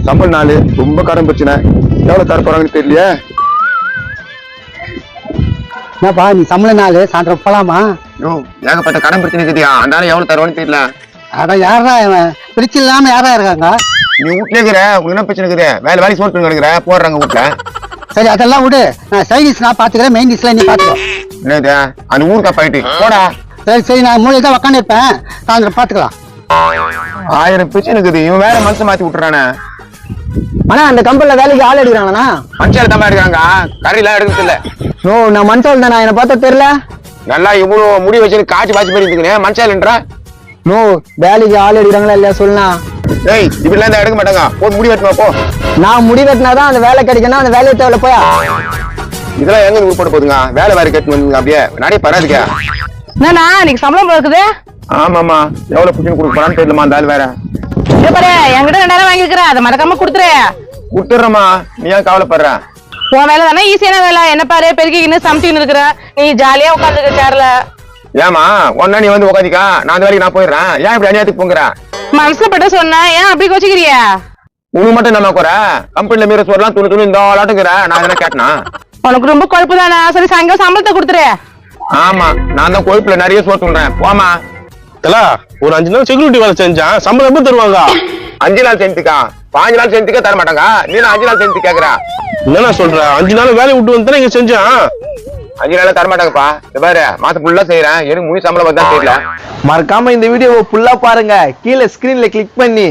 சம்பள நாள் ரொம்ப கடன் பிரச்சனை. எவ்வளவு தர போறாங்கன்னு தெரியலையே. என்னப்பா நீ சம்பள நாள் சாயந்தரம் போலாமா? யோ ஏகப்பட்ட கடன் பிரச்சனை இருக்குதியா, அந்த எவ்வளவு தருவான்னு தெரியல. அதான் யாரா இவன் பிரிச்சு இல்லாம யாரா இருக்காங்க? நீ வீட்டுல இருக்கிற உனக்கு என்ன பிரச்சனை இருக்குது? வேலைக்கு சோட்டு கிடக்குற போடுறாங்க வீட்டுல. சரி அதெல்லாம் விடு, நான் சைடிஸ் நான் பாத்துக்கிறேன், மெயின் டிஷ்ல நீ பாத்துக்கோ. என்னது அந்த ஊருக்கா போயிட்டு போடா. சரி நான் மூளை தான் உக்காந்து இருப்பேன், சாயந்தரம் பாத்துக்கலாம். 1000 பிரச்சனை இருக்குது. இவன் வேற மனுஷன் மாத்தி விட்டுறானே. ஆனா அந்த கம்பெனில வேலைக்கு ஆள் எடுக்கிறாங்கண்ணா. மனுஷால தான் எடுக்கிறாங்க, கறியெல்லாம் எடுக்கிறது இல்ல. நோ நான் மனுஷால் தானே, என்ன பார்த்தா தெரியல. நல்லா இவ்வளவு முடி வச்சு காய்ச்சி பாய்ச்சி போய் இருக்குன்னு மனுஷாலன்றா. நோ வேலைக்கு ஆள் எடுக்கிறாங்களா இல்லையா சொல்லுண்ணா. ஏய் இப்படிலாம் தான் எடுக்க மாட்டாங்க, போ முடி வெட்டுமா போ. நான் முடி வெட்டினாதான் அந்த வேலை கிடைக்கணும், அந்த வேலையை தேவையில்ல போயா. இதெல்லாம் எங்க உருப்பட போதுங்க, வேலை வேற கேட்டு வந்துங்க. அப்படியே நிறைய பராதுக்கா. என்னண்ணா இன்னைக்கு சம்பளம் இருக்குது? ஆமாமா, எவ்வளவு புடிச்சுன்னு கொடுக்க போறான்னு தெரியலமா. அந்த ஆள் வேற பாரு என்கிட்ட 2000 வாங்கிருக்கிறேன், அதை மறக்காம கொடுத்துரு. கொடுத்துடுறமா, நீ ஏன் கவலைப்படுற? உன் வேலை தானே ஈஸியான வேலை. என்ன பாரு பெருக்கின்னு சமைச்சின்னு இருக்கிற, நீ ஜாலியா உட்காந்துருக்க சேர்ல. ஏமா ஒன்னா நீ வந்து உட்காந்துக்கா, நான் அந்த வேலைக்கு நான் போயிடுறேன். ஏன் இப்படி அநியாயத்துக்கு போங்கிற? மனசுல பட்டு சொன்னேன், ஏன் அப்படி கோச்சிக்கிறிய? உனக்கு மட்டும் என்ன குறை? கம்பெனில மீற சோறலாம் துணி துணி இந்த ஆளாட்டுங்கிற, நான் என்ன கேட்டனா? உனக்கு ரொம்ப கொழுப்பு தானே. சரி சாயங்காலம் சம்பளத்தை கொடுத்துரு. ஆமா நான் தான் கொழுப்புல நிறைய சோறு துண்றேன். போமா ஒரு 5 நாள் செக்யூரிட்டி வேலை செஞ்சான், சம்பளம் எப்ப தருவாங்க? 5 நாள் செஞ்சுக்கா, 5 நாள் செஞ்சுக்க தர மாட்டாங்க. நீ 5 நாள் செஞ்சு கேக்குற? என்ன சொல்ற? 5 நாள் வேலையை விட்டு வந்து இங்க செஞ்சான், 5 நாள் தர மாட்டாங்கப்பா. இது பாரு மாசம் ஃபுல்லா செய்யறேன், எனக்கு முழு சம்பளம் வந்தா தெரியல. மறக்காம இந்த வீடியோவை ஃபுல்லா பாருங்க, கீழே ஸ்கிரீன்ல கிளிக் பண்ணி